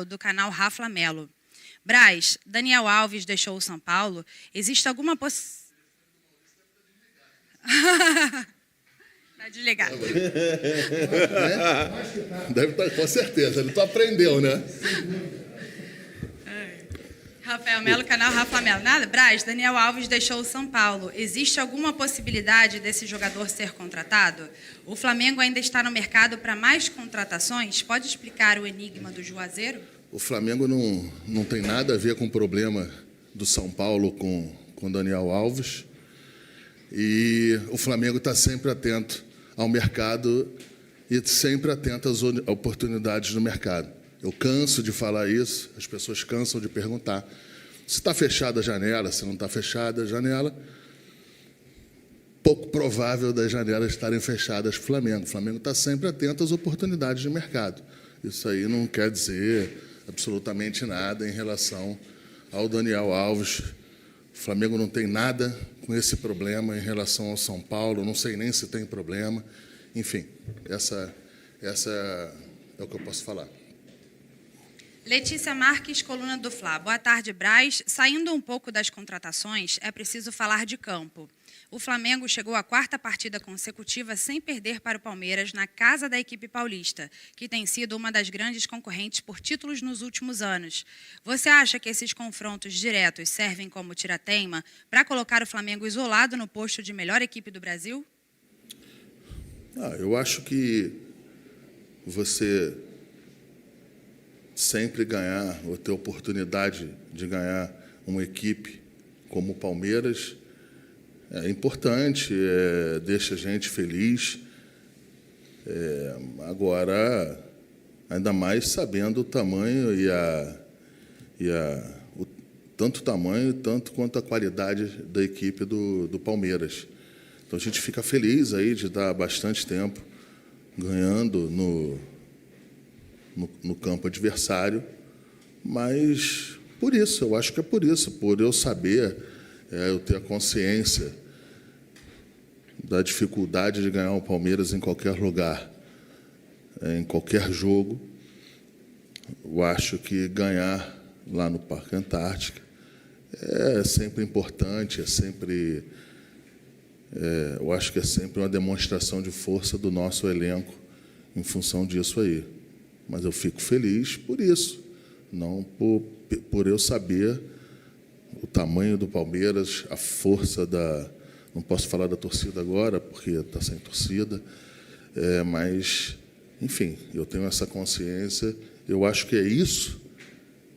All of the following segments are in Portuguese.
do canal Rafa Melo. Braz, Daniel Alves deixou o São Paulo. Existe alguma possibilidade... Está desligado. Deve estar, com certeza. Ele aprendeu, né? Rafael Melo, canal Rafa Melo. Nada, Braz, Daniel Alves deixou o São Paulo. Existe alguma possibilidade desse jogador ser contratado? O Flamengo ainda está no mercado para mais contratações? Pode explicar o enigma do Juazeiro? O Flamengo não tem nada a ver com o problema do São Paulo com Daniel Alves. E o Flamengo está sempre atento ao mercado e sempre atento às oportunidades no mercado. Eu canso de falar isso, as pessoas cansam de perguntar se está fechada a janela, se não está fechada a janela. Pouco provável das janelas estarem fechadas para o Flamengo. O Flamengo está sempre atento às oportunidades de mercado. Isso aí não quer dizer absolutamente nada em relação ao Daniel Alves. O Flamengo não tem nada com esse problema em relação ao São Paulo, não sei nem se tem problema. Enfim, essa é o que eu posso falar. Letícia Marques, coluna do Fla. Boa tarde, Braz. Saindo um pouco das contratações, é preciso falar de campo. O Flamengo chegou à 4ª partida consecutiva sem perder para o Palmeiras na casa da equipe paulista, que tem sido uma das grandes concorrentes por títulos nos últimos anos. Você acha que esses confrontos diretos servem como tirateima para colocar o Flamengo isolado no posto de melhor equipe do Brasil? Eu acho que você sempre ganhar, ou ter oportunidade de ganhar uma equipe como o Palmeiras, é importante, deixa a gente feliz. Agora, ainda mais sabendo o tamanho tanto o tamanho, tanto quanto a qualidade da equipe do Palmeiras. Então, a gente fica feliz aí de dar bastante tempo ganhando no campo adversário, mas por isso, eu acho que é por isso, por eu saber, eu ter a consciência da dificuldade de ganhar o Palmeiras em qualquer lugar, em qualquer jogo. Eu acho que ganhar lá no Parque Antártica é sempre importante, eu acho que é sempre uma demonstração de força do nosso elenco em função disso aí. Mas eu fico feliz por isso, não por eu saber o tamanho do Palmeiras, a força da... Não posso falar da torcida agora, porque está sem torcida, mas, enfim, eu tenho essa consciência. Eu acho que é isso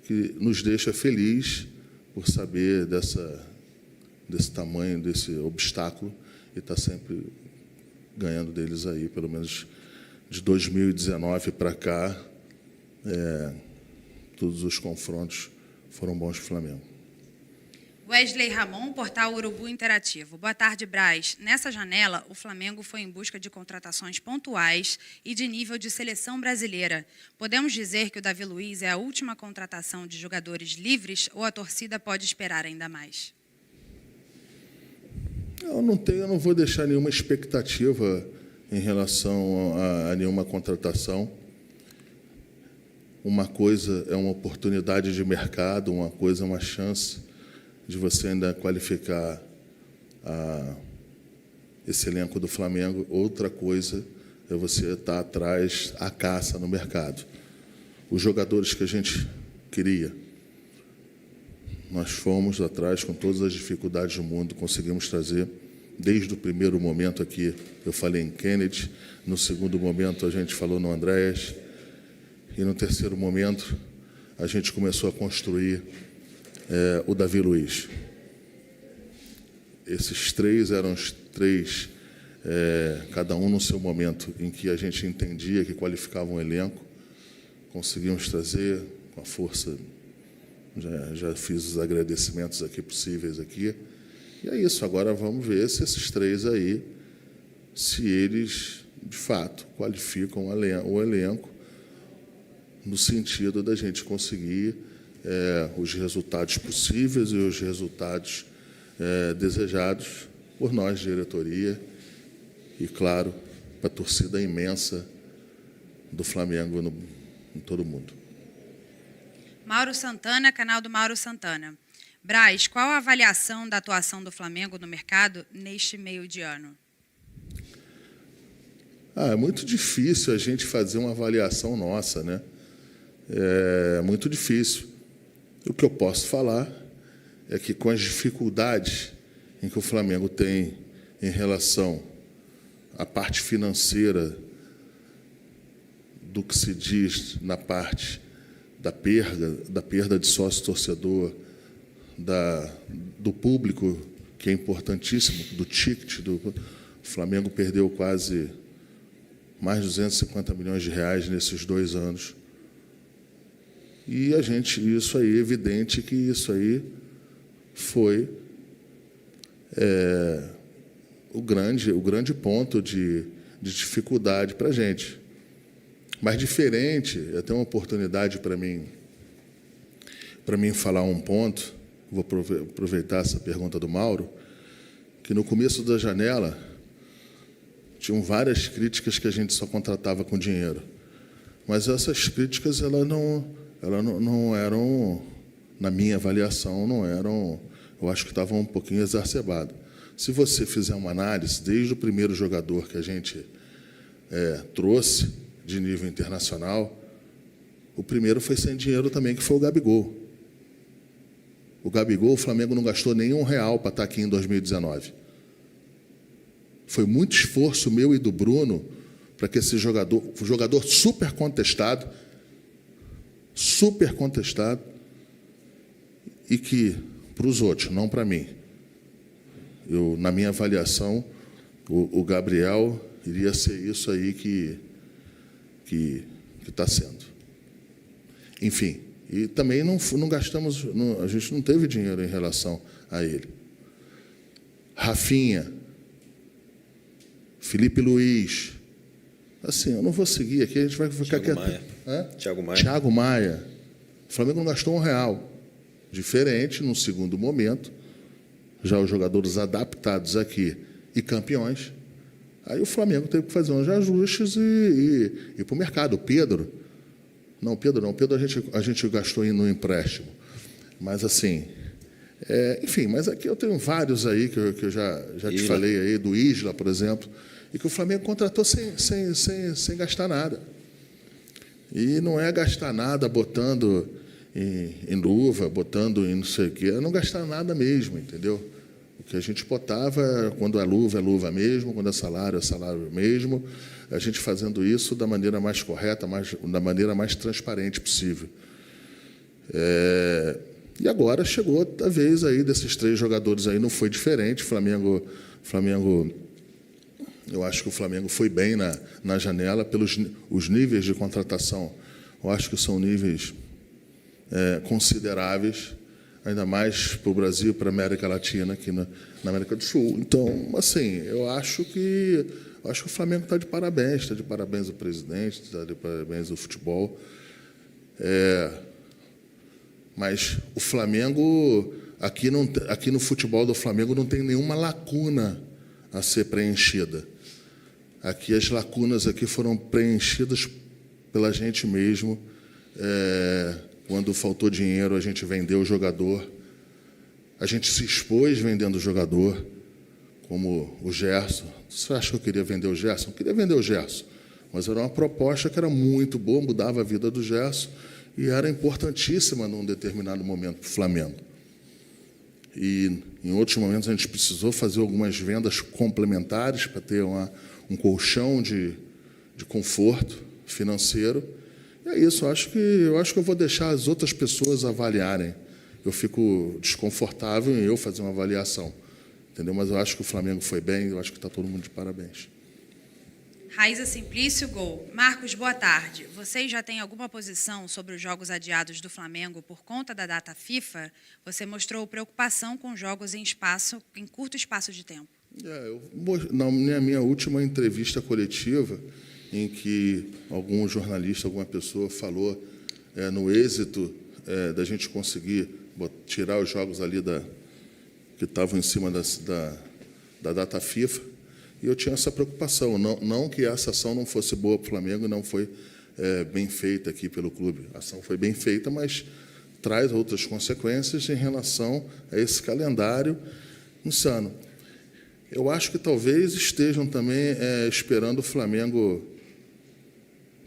que nos deixa feliz por saber desse tamanho, desse obstáculo, e estar sempre ganhando deles aí, pelo menos de 2019 para cá, todos os confrontos foram bons para o Flamengo. Wesley Ramon, portal Urubu Interativo. Boa tarde, Braz. Nessa janela, o Flamengo foi em busca de contratações pontuais e de nível de seleção brasileira. Podemos dizer que o Davi Luiz é a última contratação de jogadores livres ou a torcida pode esperar ainda mais? Eu não vou deixar nenhuma expectativa em relação a nenhuma contratação. Uma coisa é uma oportunidade de mercado, uma coisa é uma chance de você ainda qualificar esse elenco do Flamengo. Outra coisa é você estar atrás à caça no mercado. Os jogadores que a gente queria, nós fomos atrás com todas as dificuldades do mundo, conseguimos trazer. Desde o primeiro momento aqui, eu falei em Kennedy, no segundo momento a gente falou no Andréas, e no terceiro momento a gente começou a construir o Davi Luiz. Esses três eram os três, cada um no seu momento, em que a gente entendia que qualificavam um elenco, conseguimos trazer com a força, já fiz os agradecimentos aqui possíveis aqui, e é isso. Agora vamos ver se esses três aí, se eles, de fato, qualificam o elenco no sentido da gente conseguir os resultados possíveis e os resultados desejados por nós, diretoria, e, claro, para a torcida imensa do Flamengo em todo o mundo. Mauro Santana, canal do Mauro Santana. Braz, qual a avaliação da atuação do Flamengo no mercado neste meio de ano? É muito difícil a gente fazer uma avaliação nossa, né? É muito difícil. O que eu posso falar é que, com as dificuldades em que o Flamengo tem em relação à parte financeira do que se diz na parte da perda de sócio-torcedor, do público, que é importantíssimo, do ticket, o Flamengo perdeu quase mais de 250 milhões de reais nesses 2 anos. E isso aí, é evidente que isso aí foi o grande ponto de dificuldade para a gente. Mas diferente, até uma oportunidade para mim falar um ponto, vou aproveitar essa pergunta do Mauro, que no começo da janela tinham várias críticas que a gente só contratava com dinheiro. Mas essas críticas elas não eram, na minha avaliação, não eram, eu acho que estavam um pouquinho exacerbadas. Se você fizer uma análise, desde o primeiro jogador que a gente trouxe de nível internacional, o primeiro foi sem dinheiro também, que foi o Gabigol. O Gabigol, o Flamengo não gastou nenhum real para estar aqui em 2019. Foi muito esforço meu e do Bruno para que esse jogador super contestado, e que, para os outros, não para mim, na minha avaliação, o Gabriel iria ser isso aí que está sendo. Enfim, e também não gastamos, a gente não teve dinheiro em relação a ele. Rafinha, Felipe Luiz, assim, eu não vou seguir aqui, a gente vai ficar quieto. Thiago Maia. O Flamengo não gastou um real. Diferente, num segundo momento, já os jogadores adaptados aqui e campeões. Aí o Flamengo teve que fazer uns ajustes e ir para o mercado. O Pedro a gente gastou no empréstimo. Mas, assim, enfim, mas aqui eu tenho vários aí que eu já te falei aí, do Isla, por exemplo, e que o Flamengo contratou sem gastar nada. E não é gastar nada botando em luva, botando em não sei o quê, é não gastar nada mesmo, entendeu? O que a gente botava, quando é luva mesmo, quando é salário mesmo, a gente fazendo isso da maneira mais correta, da maneira mais transparente possível. E agora chegou a vez aí desses 3 jogadores aí, não foi diferente. Flamengo, eu acho que o Flamengo foi bem na janela pelos os níveis de contratação. Eu acho que são níveis consideráveis, ainda mais para o Brasil, para a América Latina, aqui na América do Sul. Então, assim, eu acho que o Flamengo está de parabéns o presidente, está de parabéns o futebol. Mas o Flamengo, aqui no futebol do Flamengo, não tem nenhuma lacuna a ser preenchida. Aqui as lacunas aqui foram preenchidas pela gente mesmo. Quando faltou dinheiro, a gente vendeu o jogador. A gente se expôs vendendo o jogador, como o Gerson. Você acha que eu queria vender o Gerson? Eu queria vender o Gerson, mas era uma proposta que era muito boa, mudava a vida do Gerson e era importantíssima num determinado momento para o Flamengo. E, em outros momentos, a gente precisou fazer algumas vendas complementares para ter um colchão de conforto financeiro. E é isso, eu acho que eu vou deixar as outras pessoas avaliarem. Eu fico desconfortável em eu fazer uma avaliação, entendeu? Mas eu acho que o Flamengo foi bem, eu acho que está todo mundo de parabéns. Raíza Simplício, Gol. Marcos, boa tarde. Vocês já têm alguma posição sobre os jogos adiados do Flamengo por conta da data FIFA? Você mostrou preocupação com jogos em curto espaço de tempo. Na minha última entrevista coletiva, em que algum jornalista, alguma pessoa falou no êxito da gente conseguir tirar os jogos ali que estavam em cima da data FIFA, e eu tinha essa preocupação, não que essa ação não fosse boa para o Flamengo, não foi bem feita aqui pelo clube. A ação foi bem feita, mas traz outras consequências em relação a esse calendário insano. Eu acho que talvez estejam também esperando o Flamengo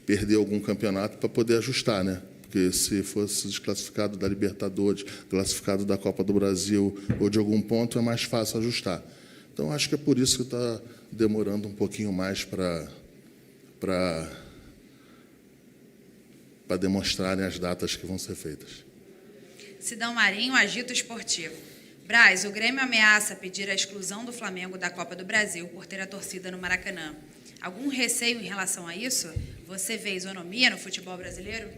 perder algum campeonato para poder ajustar, né? Porque se fosse desclassificado da Libertadores, classificado da Copa do Brasil ou de algum ponto, é mais fácil ajustar. Então, acho que é por isso que está demorando um pouquinho mais para demonstrarem as datas que vão ser feitas. Sidão Marinho, Agito Esportivo. Braz, o Grêmio ameaça pedir a exclusão do Flamengo da Copa do Brasil por ter a torcida no Maracanã. Algum receio em relação a isso? Você vê isonomia no futebol brasileiro?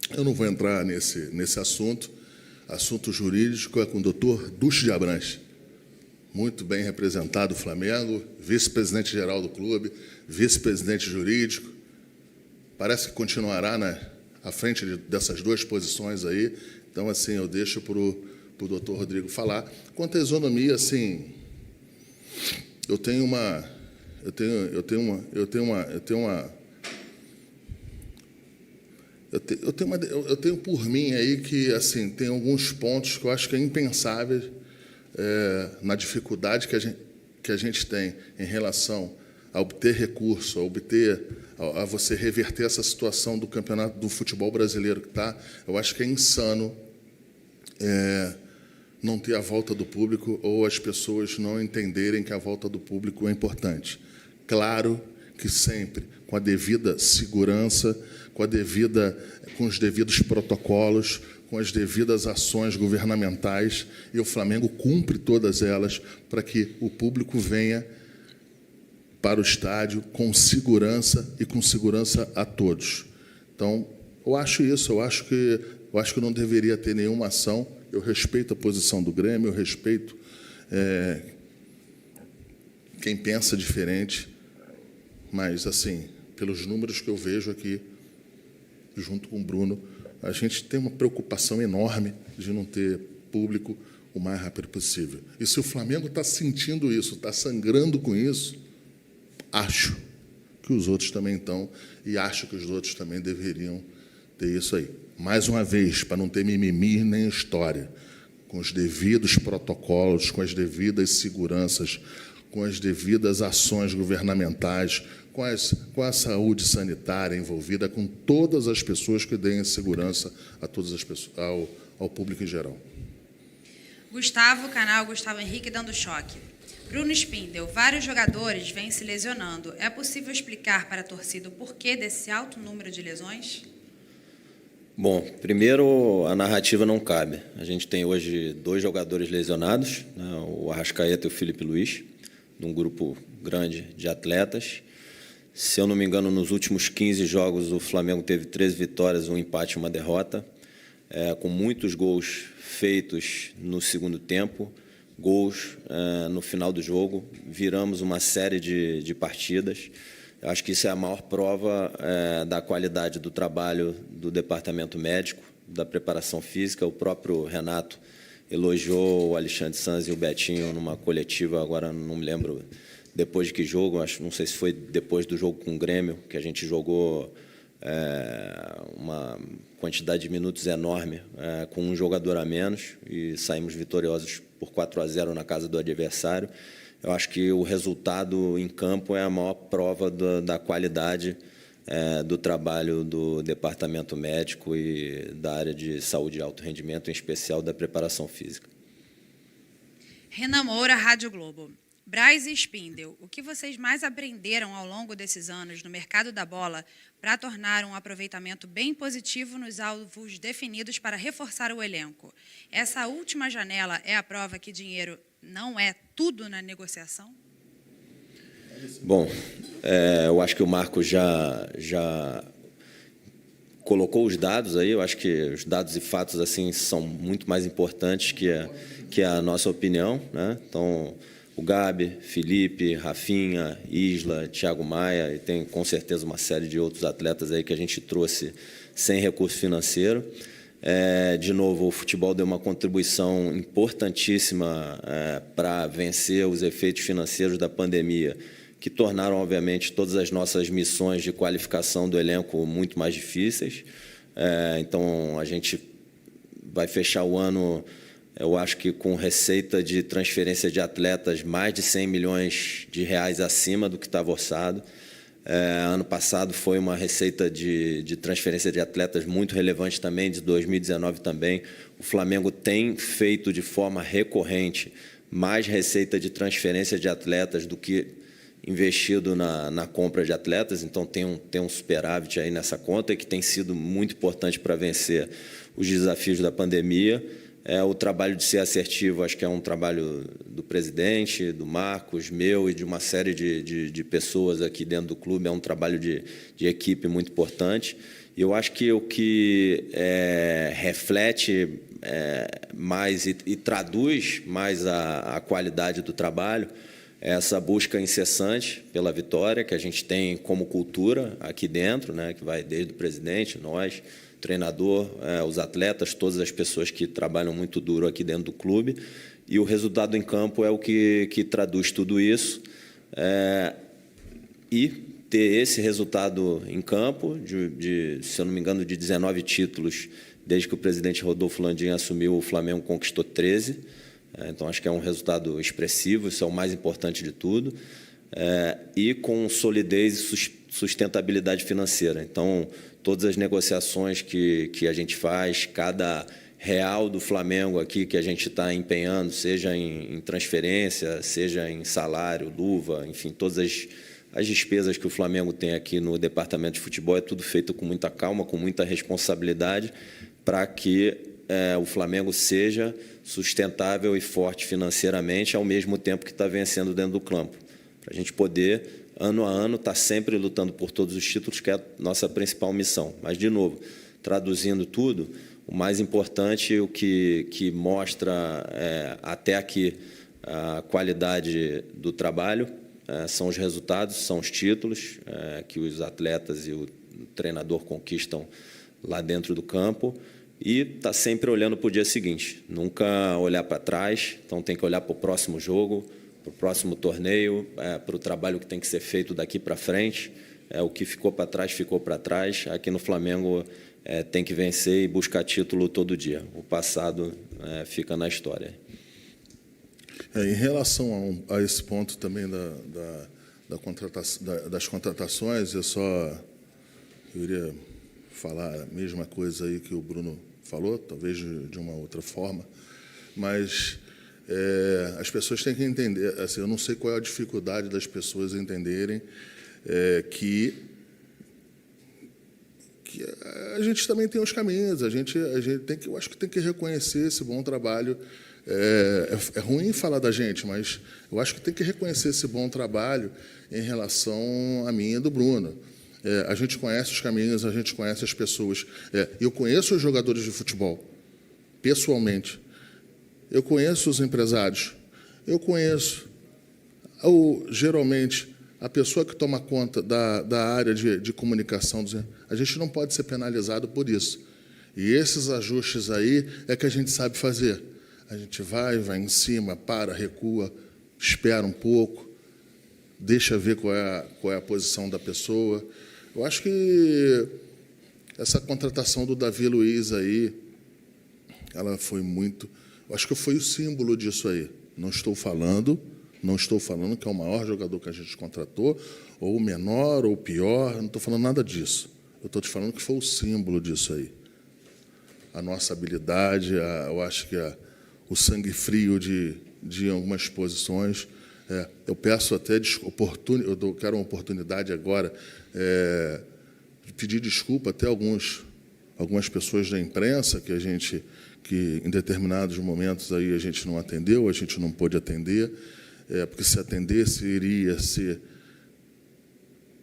Eu não vou entrar nesse assunto. Assunto jurídico é com o doutor Ducho de Abranches. Muito bem representado o Flamengo, vice-presidente-geral do clube, vice-presidente jurídico. Parece que continuará à frente dessas duas posições aí. Então, assim, eu deixo para o doutor Rodrigo falar. Quanto à isonomia, assim, eu tenho por mim aí que, assim, tem alguns pontos que eu acho que é impensável na dificuldade que a gente tem em relação a obter recurso, a você reverter essa situação do campeonato do futebol brasileiro que está. Eu acho que é insano não ter a volta do público ou as pessoas não entenderem que a volta do público é importante. Claro que sempre com a devida segurança, com os devidos protocolos, com as devidas ações governamentais, e o Flamengo cumpre todas elas para que o público venha para o estádio com segurança e com segurança a todos. Então, eu acho isso, eu acho que não deveria ter nenhuma ação. Eu respeito a posição do Grêmio, eu respeito quem pensa diferente, mas, assim, pelos números que eu vejo aqui, junto com o Bruno, a gente tem uma preocupação enorme de não ter público o mais rápido possível. E se o Flamengo está sentindo isso, está sangrando com isso, acho que os outros também estão, e acho que os outros também deveriam ter isso aí. Mais uma vez, para não ter mimimi nem história, com os devidos protocolos, com as devidas seguranças, com as devidas ações governamentais, com a saúde sanitária envolvida, com todas as pessoas que deem segurança a todas as pessoas, ao público em geral. Gustavo, canal Gustavo Henrique dando choque. Bruno Spindel, vários jogadores vêm se lesionando. É possível explicar para a torcida o porquê desse alto número de lesões? Bom, primeiro, a narrativa não cabe. A gente tem hoje 2 jogadores lesionados, né, o Arrascaeta e o Felipe Luiz, de um grupo grande de atletas. Se eu não me engano, nos últimos 15 jogos, o Flamengo teve 13 vitórias, um empate e uma derrota, com muitos gols feitos no segundo tempo, gols no final do jogo. Viramos uma série de partidas. Eu acho que isso é a maior prova da qualidade do trabalho do departamento médico, da preparação física. O próprio Renato elogiou o Alexandre Sanz e o Betinho numa coletiva, agora não me lembro depois de que jogo, não sei se foi depois do jogo com o Grêmio, que a gente jogou uma quantidade de minutos enorme com um jogador a menos e saímos vitoriosos por 4-0 na casa do adversário. Eu acho que o resultado em campo é a maior prova da qualidade do trabalho do departamento médico e da área de saúde e alto rendimento, em especial da preparação física. Renan Moura, Rádio Globo. Braz e Spindel, o que vocês mais aprenderam ao longo desses anos no mercado da bola para tornar um aproveitamento bem positivo nos alvos definidos para reforçar o elenco? Essa última janela é a prova que dinheiro não é tudo na negociação? Bom, eu acho que o Marco já colocou os dados aí. Eu acho que os dados e fatos assim são muito mais importantes que a nossa opinião, né? Então, o Gabi, Felipe, Rafinha, Isla, Thiago Maia, e tem com certeza uma série de outros atletas aí que a gente trouxe sem recurso financeiro. De novo, o futebol deu uma contribuição importantíssima para vencer os efeitos financeiros da pandemia, que tornaram, obviamente, todas as nossas missões de qualificação do elenco muito mais difíceis. Então, a gente vai fechar o ano, eu acho que com receita de transferência de atletas mais de 100 milhões de reais acima do que estava orçado. Ano passado foi uma receita de transferência de atletas muito relevante também, de 2019 também. O Flamengo tem feito de forma recorrente mais receita de transferência de atletas do que investido na compra de atletas, então tem um superávit aí nessa conta, que tem sido muito importante para vencer os desafios da pandemia. O trabalho de ser assertivo, acho que é um trabalho do presidente, do Marcos, meu e de uma série de pessoas aqui dentro do clube, é um trabalho de equipe muito importante. E eu acho que o que reflete mais e traduz mais a qualidade do trabalho é essa busca incessante pela vitória que a gente tem como cultura aqui dentro, né, que vai desde o presidente, nós, o treinador, os atletas, todas as pessoas que trabalham muito duro aqui dentro do clube. E o resultado em campo é o que traduz tudo isso. E ter esse resultado em campo, se eu não me engano, de 19 títulos, desde que o presidente Rodolfo Landim assumiu, o Flamengo conquistou 13. Então, acho que é um resultado expressivo, isso é o mais importante de tudo. E com solidez e sustentabilidade financeira. Então, todas as negociações que a gente faz, cada real do Flamengo aqui que a gente está empenhando, seja em transferência, seja em salário, luva, enfim, todas as despesas que o Flamengo tem aqui no departamento de futebol, é tudo feito com muita calma, com muita responsabilidade, para que o Flamengo seja sustentável e forte financeiramente, ao mesmo tempo que está vencendo dentro do campo. Para a gente poder, ano a ano, estar sempre lutando por todos os títulos, que é a nossa principal missão. Mas, de novo, traduzindo tudo, o mais importante, o que mostra até aqui a qualidade do trabalho, são os resultados, são os títulos que os atletas e o treinador conquistam lá dentro do campo, e está sempre olhando para o dia seguinte, nunca olhar para trás. Então tem que olhar para o próximo jogo, para o próximo torneio, para o trabalho que tem que ser feito daqui para frente. O que ficou para trás, ficou para trás. Aqui no Flamengo tem que vencer e buscar título todo dia. O passado fica na história. Em relação a esse ponto também das contratações, eu iria falar a mesma coisa aí que o Bruno falou, talvez de uma outra forma, mas as pessoas têm que entender, assim, eu não sei qual é a dificuldade das pessoas entenderem que a gente também tem os caminhos, a gente tem que, eu acho que tem que reconhecer esse bom trabalho. É ruim falar da gente, mas eu acho que tem que reconhecer esse bom trabalho em relação a mim e do Bruno. A gente conhece os caminhos, a gente conhece as pessoas. Eu conheço os jogadores de futebol, pessoalmente. Eu conheço os empresários. Eu conheço, geralmente, a pessoa que toma conta da área de comunicação. A gente não pode ser penalizado por isso. E esses ajustes aí é que a gente sabe fazer. A gente vai em cima, recua, espera um pouco, deixa ver qual é a posição da pessoa. Eu acho que essa contratação do Davi Luiz aí, ela foi muito... Eu acho que foi o símbolo disso aí. Não estou falando que é o maior jogador que a gente contratou, ou o menor, ou o pior, não estou falando nada disso. Eu estou te falando que foi o símbolo disso aí. A nossa habilidade, eu acho que o sangue frio de algumas posições. Eu peço até eu quero uma oportunidade agora de pedir desculpa até algumas pessoas da imprensa que em determinados momentos aí a gente não atendeu, a gente não pôde atender, porque se atendesse iria ser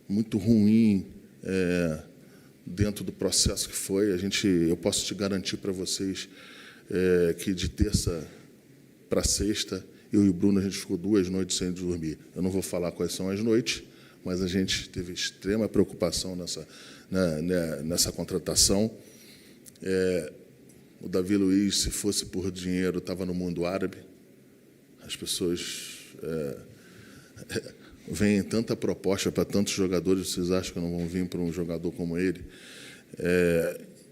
muito ruim dentro do processo que foi. Eu posso te garantir para vocês que de terça para sexta, eu e o Bruno, a gente ficou 2 noites sem dormir. Eu não vou falar quais são as noites, mas a gente teve extrema preocupação nessa contratação. O Davi Luiz, se fosse por dinheiro, estava no mundo árabe. As pessoas veem tanta proposta para tantos jogadores, vocês acham que não vão vir para um jogador como ele?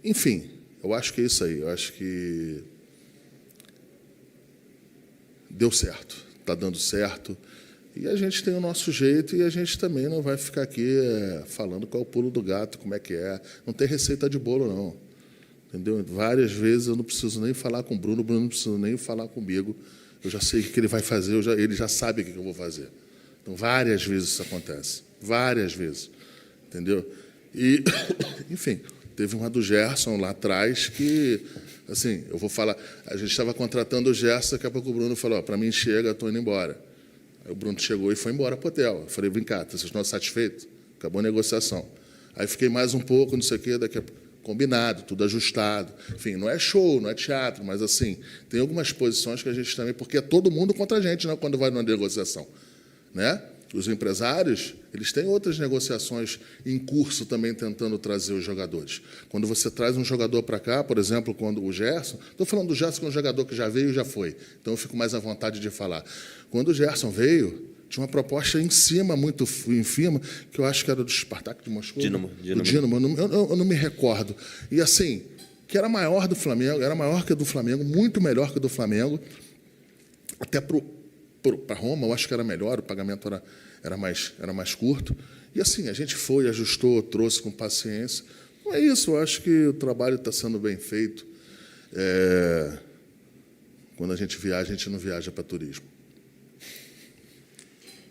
Enfim, Eu acho que é isso aí. Eu acho que deu certo, está dando certo. E a gente tem o nosso jeito e a gente também não vai ficar aqui falando qual é o pulo do gato, como é que é. Não tem receita de bolo, não. Entendeu? Várias vezes eu não preciso nem falar com o Bruno não precisa nem falar comigo. Eu já sei o que ele vai fazer, ele já sabe o que eu vou fazer. Então, várias vezes isso acontece. Várias vezes. Entendeu? E, enfim, teve uma do Gerson lá atrás que, assim, eu vou falar, a gente estava contratando o Gerson, daqui a pouco o Bruno falou, para mim chega, estou indo embora. Aí o Bruno chegou e foi embora para o hotel. Eu falei, vem cá, vocês estão satisfeitos? Acabou a negociação. Aí fiquei mais um pouco, não sei o quê, daqui a pouco. Combinado, tudo ajustado. Enfim, não é show, não é teatro, mas, assim, tem algumas posições que a gente também... Porque é todo mundo contra a gente, né, quando vai numa negociação. Né? Os empresários, eles têm outras negociações em curso também tentando trazer os jogadores. Quando você traz um jogador para cá, por exemplo, quando o Gerson... Estou falando do Gerson, que é um jogador que já veio e já foi. Então, eu fico mais à vontade de falar. Quando o Gerson veio... Tinha uma proposta em cima, muito em cima, que eu acho que era do Spartak de Moscou. Dinamo. Do Dinamo, eu não me recordo. E, assim, que era maior do Flamengo, era maior que a do Flamengo, muito melhor que a do Flamengo. Até para Roma, eu acho que era melhor, o pagamento era mais curto. E, assim, a gente foi, ajustou, trouxe com paciência. Então, é isso, eu acho que o trabalho está sendo bem feito. Quando a gente não viaja para turismo.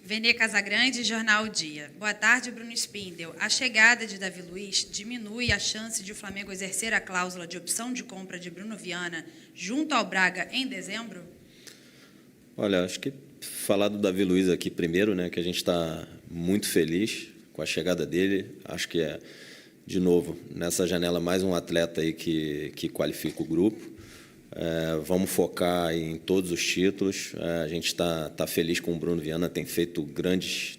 Vene Casagrande, Jornal Dia. Boa tarde, Bruno Spindel. A chegada de Davi Luiz diminui a chance de o Flamengo exercer a cláusula de opção de compra de Bruno Viana junto ao Braga em dezembro? Olha, acho que falar do Davi Luiz aqui primeiro, né, que a gente está muito feliz com a chegada dele. Acho que de novo, nessa janela, mais um atleta aí que qualifica o grupo. Vamos focar em todos os títulos. A gente está feliz com o Bruno Viana, tem feito grandes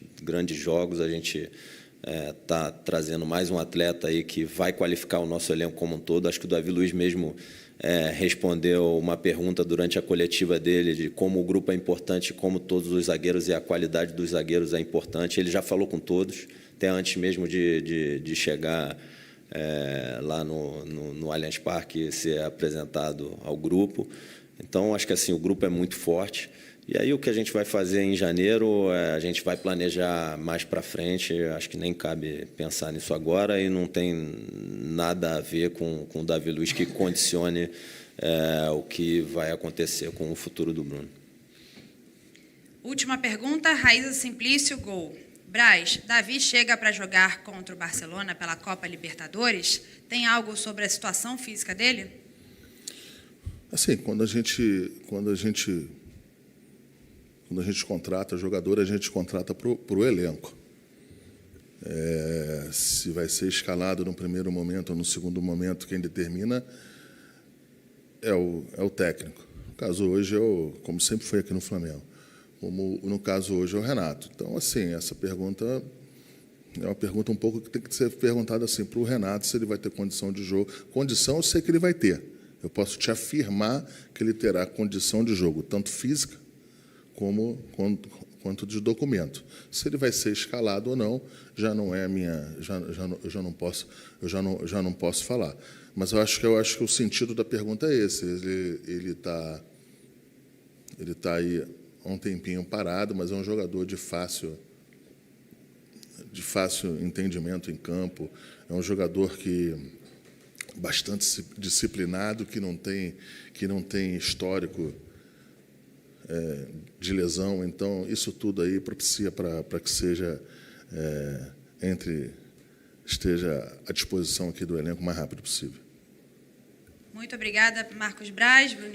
jogos. A gente está trazendo mais um atleta aí que vai qualificar o nosso elenco como um todo. Acho que o Davi Luiz mesmo respondeu uma pergunta durante a coletiva dele de como o grupo é importante, como todos os zagueiros e a qualidade dos zagueiros é importante. Ele já falou com todos, até antes mesmo de chegar lá no Allianz Parque, ser apresentado ao grupo. Então, acho que assim, o grupo é muito forte. E aí o que a gente vai fazer em janeiro, a gente vai planejar mais para frente. Acho que nem cabe pensar nisso agora e não tem nada a ver com o Davi Luiz que condicione o que vai acontecer com o futuro do Bruno. Última pergunta, Raíza Simplício, Gol. Braz, Davi chega para jogar contra o Barcelona pela Copa Libertadores? Tem algo sobre a situação física dele? Assim, quando a gente contrata jogador, a gente contrata para o elenco. Se vai ser escalado no primeiro momento ou no segundo momento, quem determina é o técnico. No caso hoje, como sempre foi aqui no Flamengo. Como no caso hoje é o Renato. Então, assim, essa pergunta é uma pergunta um pouco que tem que ser perguntada assim para o Renato, se ele vai ter condição de jogo. Condição eu sei que ele vai ter. Eu posso te afirmar que ele terá condição de jogo, tanto física quanto de documento. Se ele vai ser escalado ou não, já não é minha, já não posso falar. Mas eu acho que o sentido da pergunta é esse. Ele está aí há um tempinho parado, mas é um jogador de fácil entendimento em campo. É um jogador bastante disciplinado, que não tem histórico de lesão. Então, isso tudo aí propicia para que esteja à disposição aqui do elenco o mais rápido possível. Muito obrigada, Marcos Braz, Bruno